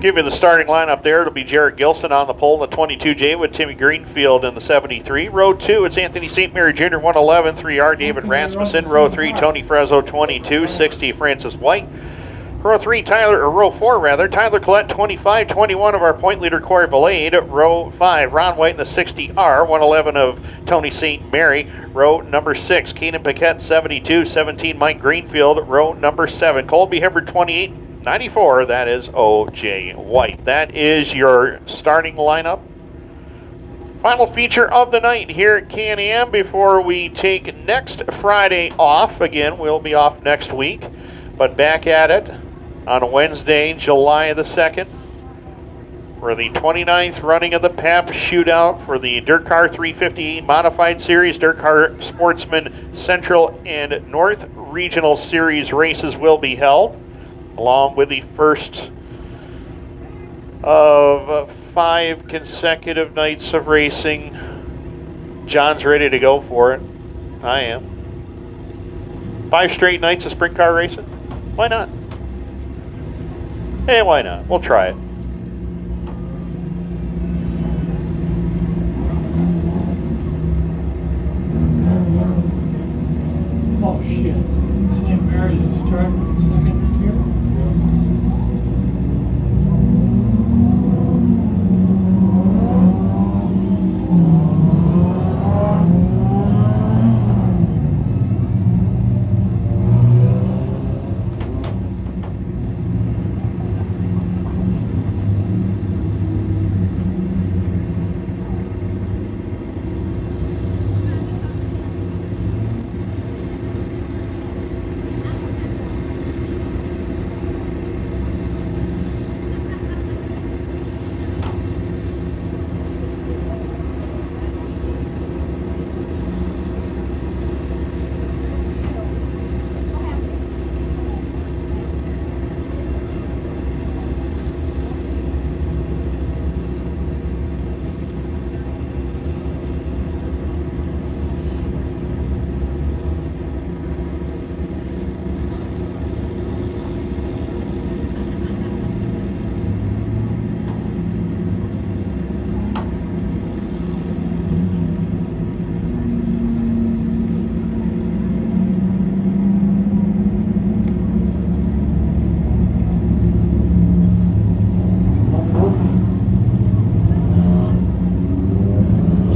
Give you the starting lineup there. It'll be Jared Gilson on the pole in the 22J with Timmy Greenfield in the 73. Row 2, it's Anthony St. Mary Jr. 111, 3R David Rasmussen. Row 3, Tony Frezzo 22, 60 Francis White. Row 4, Tyler Collette 25, 21 of our point leader Corey Valade. Row 5, Ron White in the 60R, 111 of Tony St. Mary. Row number 6, Kayden Paquette 72, 17 Mike Greenfield. Row number 7, Colby Hibbard 28, 94, that is O.J. White. That is your starting lineup. Final feature of the night here at Can-Am before we take next Friday off. Again, we'll be off next week, but back at it on Wednesday, July the 2nd, for the 29th running of the PAP Shootout for the Dirt Car 350 Modified Series. Dirt Car Sportsman Central and North Regional Series races will be held, along with the first of 5 consecutive nights of racing. John's ready to go for it. I am. 5 straight nights of sprint car racing? Why not? Hey, why not? We'll try it. Oh shit. St. Mary's is starting second here.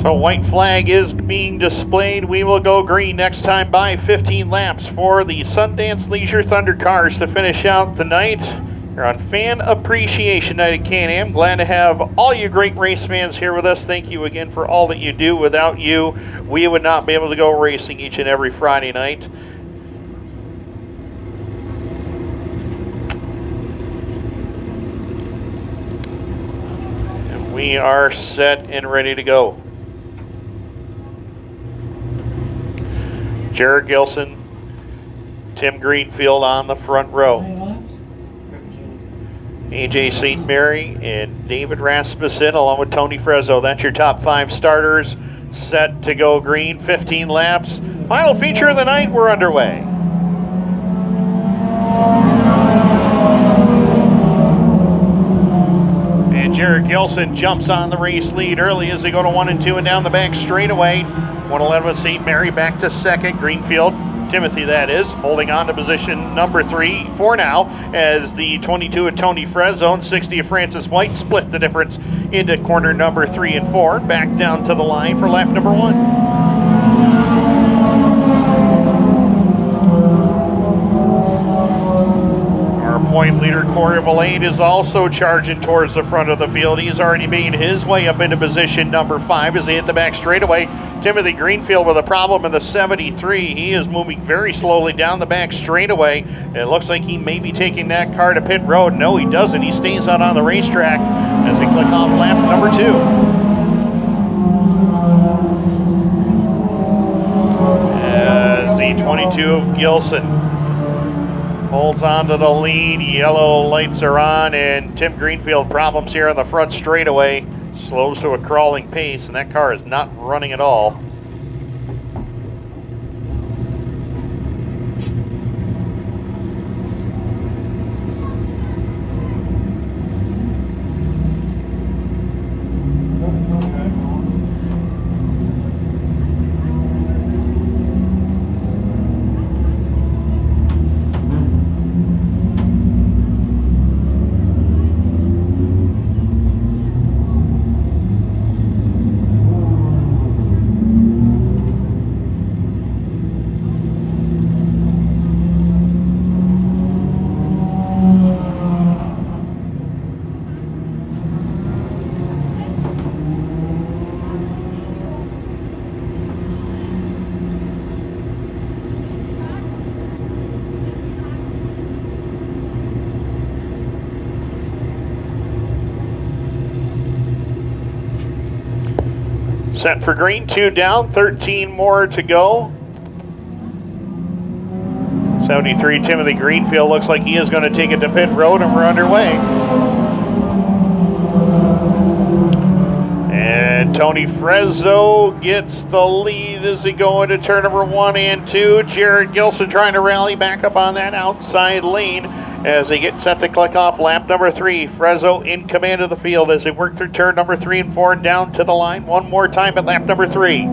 So white flag is being displayed. We will go green next time by 15 laps for the Sundance Leisure Thundercars to finish out the night. You're on Fan Appreciation Night at Can-Am. Glad to have all you great race fans here with us. Thank you again for all that you do. Without you, we would not be able to go racing each and every Friday night. And we are set and ready to go. Jared Gilson, Tim Greenfield on the front row. AJ St. Mary and David Rasmussen along with Tony Frezzo. That's your top 5 starters set to go green. 15 laps. Final feature of the night, we're underway. And Jared Gilson jumps on the race lead early as they go to 1 and 2 and down the back straightaway. 111 with St. Mary back to second. Greenfield, Timothy that is, holding on to position number 3 for now as the 22 of Tony Frezzo and 60 of Francis White split the difference into corner number 3 and 4. Back down to the line for lap number 1. Point leader Corey Valade is also charging towards the front of the field. He's already made his way up into position number 5 as they hit the back straightaway. Timothy Greenfield with a problem in the 73. He is moving very slowly down the back straightaway. It looks like he may be taking that car to pit road. No, he doesn't. He stays out on the racetrack as they click off lap number 2. As the 22 of Gilson holds on to the lead. Yellow lights are on, and Tim Greenfield problems here on the front straightaway. Slows to a crawling pace, and that car is not running at all. Set for green, 2 down, 13 more to go. 73 Timothy Greenfield looks like he is going to take it to pit road, and we're underway. And Tony Frezzo gets the lead as they go into turn number 1 and 2. Jared Gilson trying to rally back up on that outside lane as they get set to click off lap number 3. Frezzo in command of the field as they work through turn number 3 and 4 and down to the line one more time at lap number 3.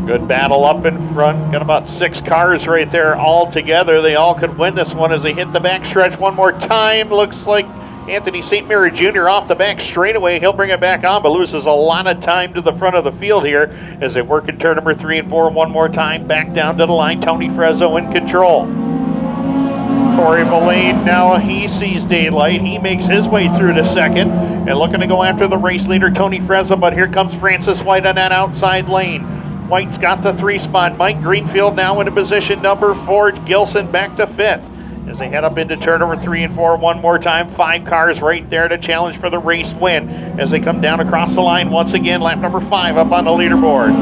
Good battle up in front. Got about 6 cars right there all together. They all could win this one as they hit the backstretch one more time. Looks like Anthony St. Mary Jr. off the back straightaway. He'll bring it back on, but loses a lot of time to the front of the field here as they work in turn number 3 and 4 one more time. Back down to the line. Tony Frezzo in control. Corey Valade now, he sees daylight. He makes his way through to second and looking to go after the race leader, Tony Frezzo, but here comes Francis White on that outside lane. White's got the 3 spot. Mike Greenfield now into position number 4. Gilson back to 5th as they head up into turn number 3 and 4 one more time. 5 cars right there to challenge for the race win as they come down across the line once again. Lap number 5 up on the leaderboard.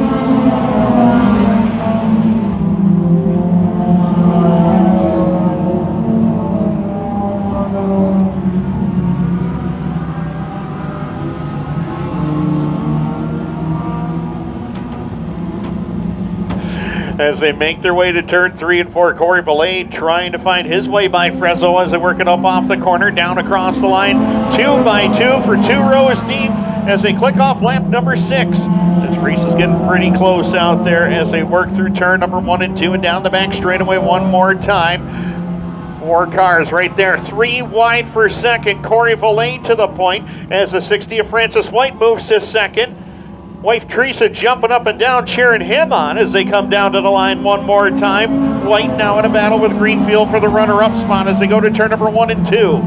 As they make their way to turn 3 and 4, Corey Valade trying to find his way by Frezzo as they work it up off the corner, down across the line, 2 by 2 for 2 rows deep as they click off lap number 6. This race is getting pretty close out there as they work through turn number 1 and 2 and down the back straightaway one more time. 4 cars right there, 3 wide for second. Corey Valade to the point as the 60 of Francis White moves to second. Wife Teresa jumping up and down, cheering him on as they come down to the line one more time. White now in a battle with Greenfield for the runner-up spot as they go to turn number 1 and 2.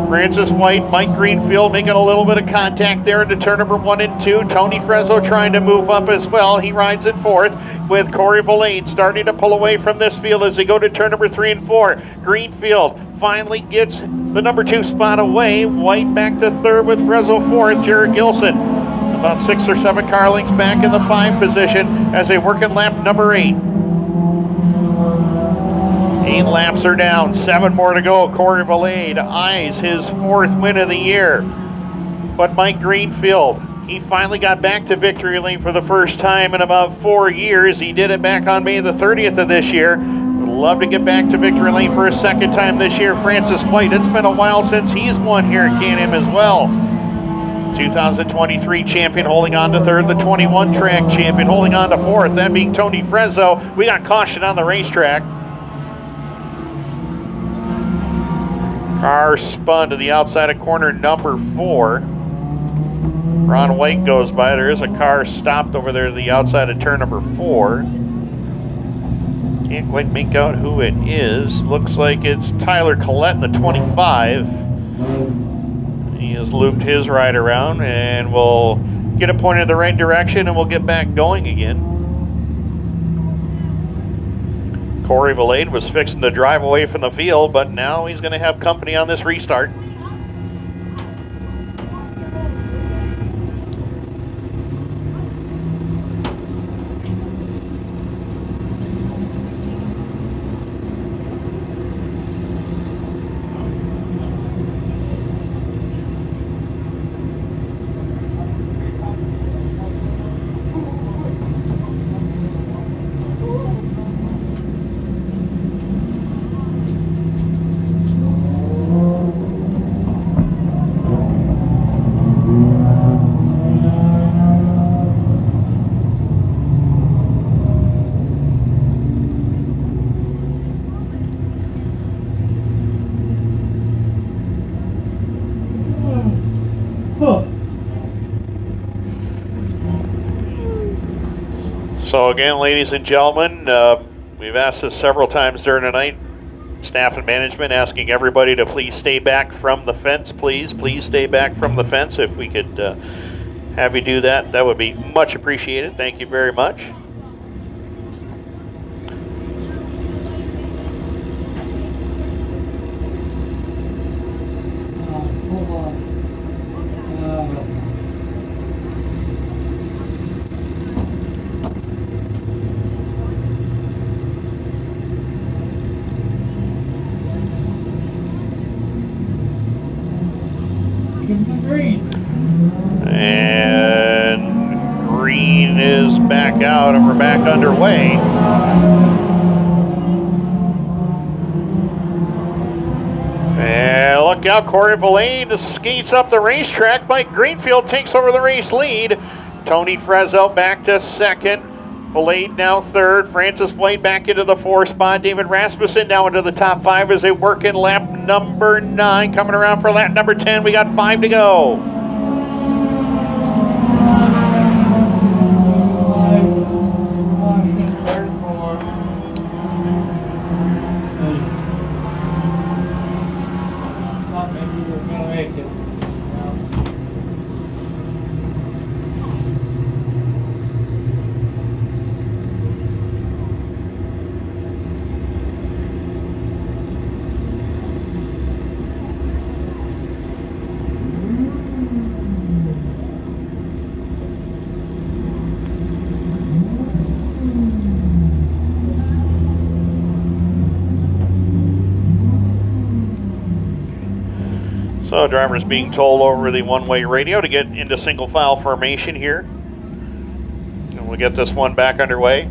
Francis White, Mike Greenfield making a little bit of contact there into turn number 1 and 2. Tony Frezzo trying to move up as well. He rides in 4th with Corey Valade starting to pull away from this field as they go to turn number 3 and 4. Greenfield finally gets the number 2 spot away. White back to 3rd with Frezzo 4th. Jared Gilson about 6 or 7 car lengths back in the 5 position as they work in lap number 8. 8 laps are down, 7 more to go. Corey Valade eyes his 4th win of the year. But Mike Greenfield, he finally got back to victory lane for the first time in about 4 years. He did it back on May the 30th of this year. Would love to get back to victory lane for a second time this year. Francis White, it's been a while since he's won here at Can-Am as well. 2023 champion holding on to 3rd, the 21 track champion holding on to 4th, that being Tony Frezzo. We got caution on the racetrack. Car spun to the outside of corner number 4. Ron White goes by. There is a car stopped over there to the outside of turn number 4. Can't quite make out who it is. Looks like it's Tyler Collette in the 25. He has looped his ride around and we'll get it pointed in the right direction and we'll get back going again. Corey Valade was fixing to drive away from the field, but now he's going to have company on this restart. So again, ladies and gentlemen, we've asked this several times during the night. Staff and management asking everybody to please stay back from the fence, please stay back from the fence. If we could have you do that, that would be much appreciated. Thank you very much. Green. And Green is back out, and we're back underway. And look out, Corey Valade skates up the racetrack. Mike Greenfield takes over the race lead. Tony Frezzo back to second. Valade now third. Francis Blade back into the 4 spot. David Rasmussen now into the top 5 as they work in lap number 9. Coming around for lap number 10. We got 5 to go. So drivers being told over the one-way radio to get into single file formation here. And we'll get this one back underway.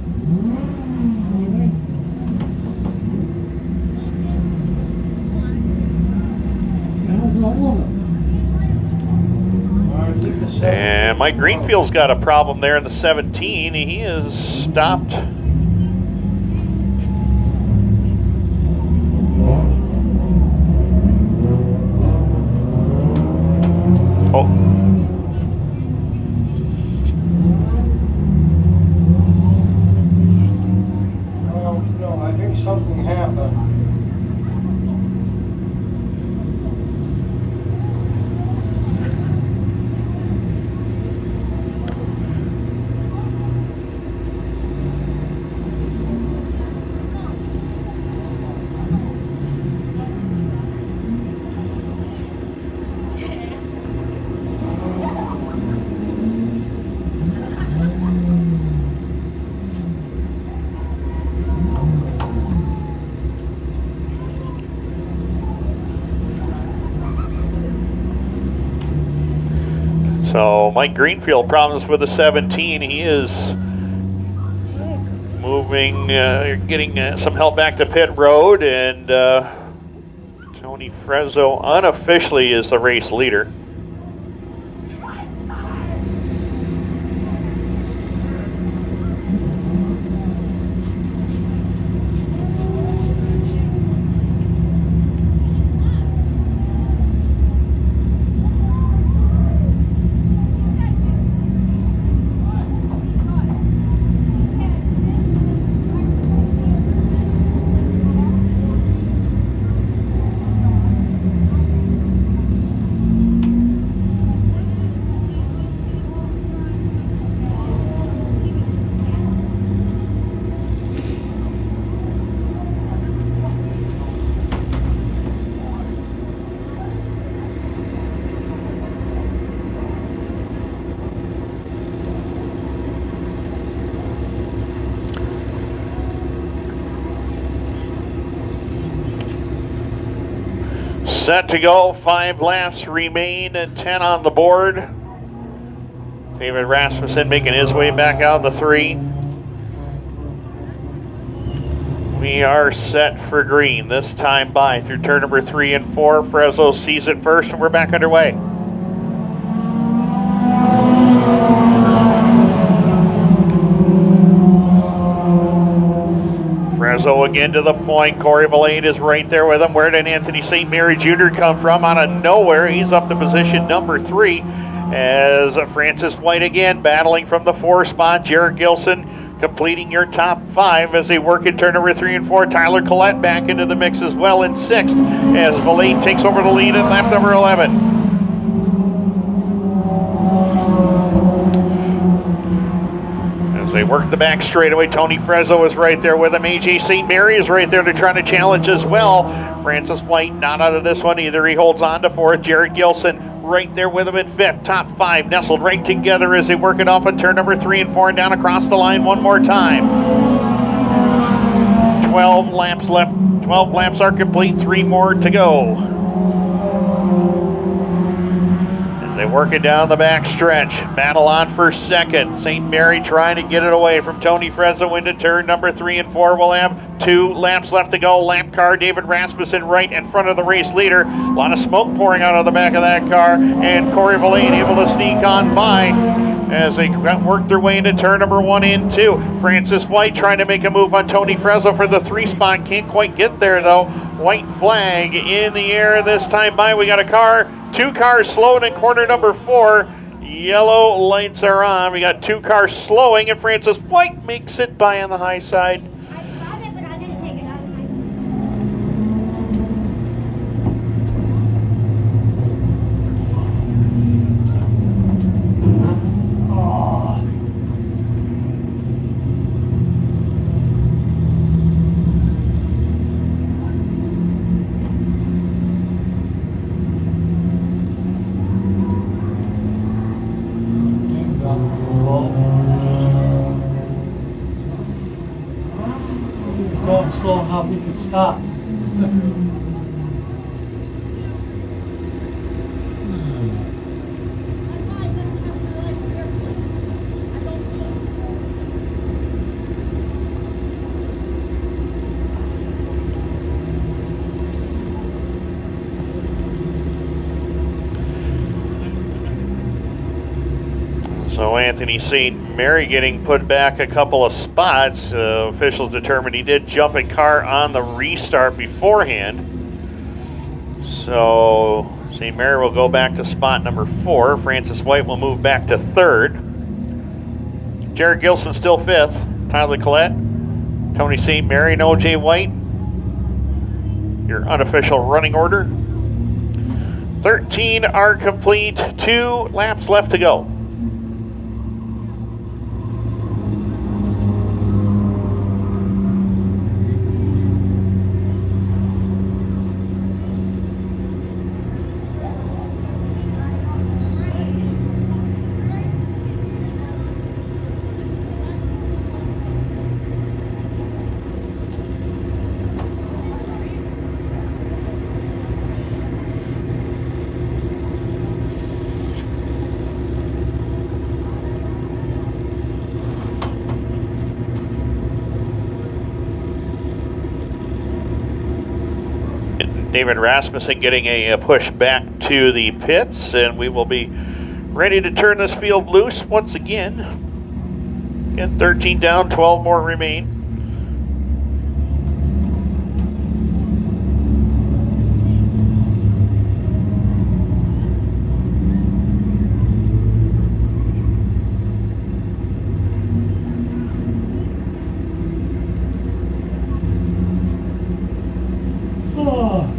And Mike Greenfield's got a problem there in the 17. He is stopped. Oh. No, I think something happened. So Mike Greenfield problems with the 17. He is moving, getting some help back to pit road, and Tony Frezzo unofficially is the race leader. Set to go, 5 laps remain and 10 on the board. David Rasmussen making his way back out of the 3. We are set for green, this time by through turn number 3 and 4. Frezzo sees it first, and we're back underway. Frezzo again to the point. Corey Valade is right there with him. Where did Anthony St. Mary Jr. come from? Out of nowhere. He's up to position number 3 as Francis White again battling from the 4 spot. Jared Gilson completing your top 5 as they work in turn number 3 and 4. Tyler Collette back into the mix as well in 6th as Valade takes over the lead in lap number 11. They work the back straightaway. Tony Frezzo is right there with him. AJ St. Mary is right there to try to challenge as well. Francis White not out of this one either. He holds on to 4th. Jared Gilson right there with him at 5th. Top 5 nestled right together as they work it off on turn number 3 and 4 and down across the line one more time. 12 laps left. 12 laps are complete. 3 more to go. working down the back stretch. Battle on for second. St. Mary trying to get it away from Tony Frezzo into turn number 3 and 4. We'll have 2 laps left to go. Lap car, David Rasmussen right in front of the race leader. A lot of smoke pouring out of the back of that car. And Corey Valade able to sneak on by as they work their way into turn number 1 and 2. Francis White trying to make a move on Tony Frezzo for the 3 spot. Can't quite get there though. White flag in the air this time by. We got a car. 2 cars slowed in corner number 4. Yellow lights are on. We got 2 cars slowing, and Francis White makes it by on the high side. I got it, but I didn't take it out of my... Going slow enough, we could stop. So Anthony St. Mary getting put back a couple of spots. Officials determined he did jump a car on the restart beforehand. So St. Mary will go back to spot number 4. Francis White will move back to 3rd. Jared Gilson still 5th. Tyler Collette, Tony St. Mary, and O.J. White. Your unofficial running order. 13 are complete. 2 laps left to go. David Rasmussen getting a push back to the pits, and we will be ready to turn this field loose once again. Again, 13 down, 12 more remain. Oh.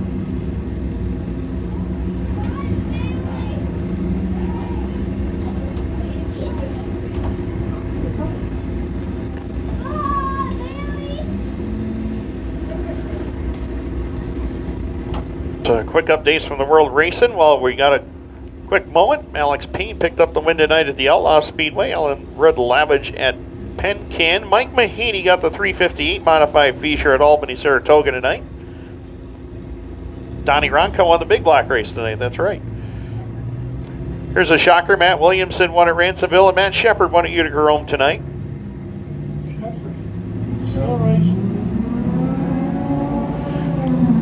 Quick updates from the World Racing. Well, we got a quick moment. Alex Payne picked up the win tonight at the Outlaw Speedway. Alan Lavage at Pencan. Mike Mahaney got the 358 modified feature at Albany, Saratoga tonight. Donnie Ronco won the big block race tonight. That's right. Here's a shocker. Matt Williamson won at Ransomville, and Matt Shepard won at Utica Rome tonight.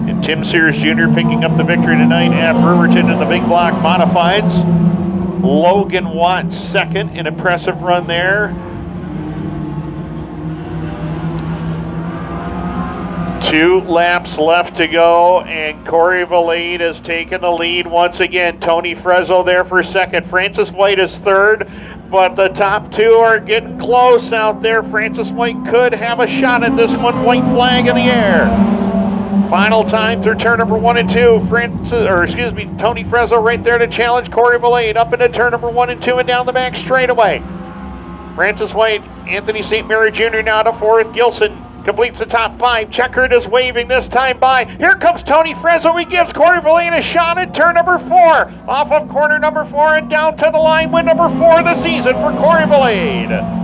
And Tim Sears Jr. picking up the victory tonight at Brewerton in the big block modifieds. Logan Watt second, an impressive run there. 2 laps left to go, and Corey Valade has taken the lead once again. Tony Frezzo there for second. Francis White is 3rd, but the top 2 are getting close out there. Francis White could have a shot at this one. White flag in the air. Final time through turn number 1 and 2. Tony Frezzo right there to challenge Corey Valade up into turn number 1 and 2 and down the back straightaway. Francis White, Anthony St. Mary Jr. now to 4th. Gilson completes the top 5. Checkered is waving this time by. Here comes Tony Frezzo. He gives Corey Valade a shot at turn number 4. Off of corner number 4 and down to the line. Win number 4 of the season for Corey Valade.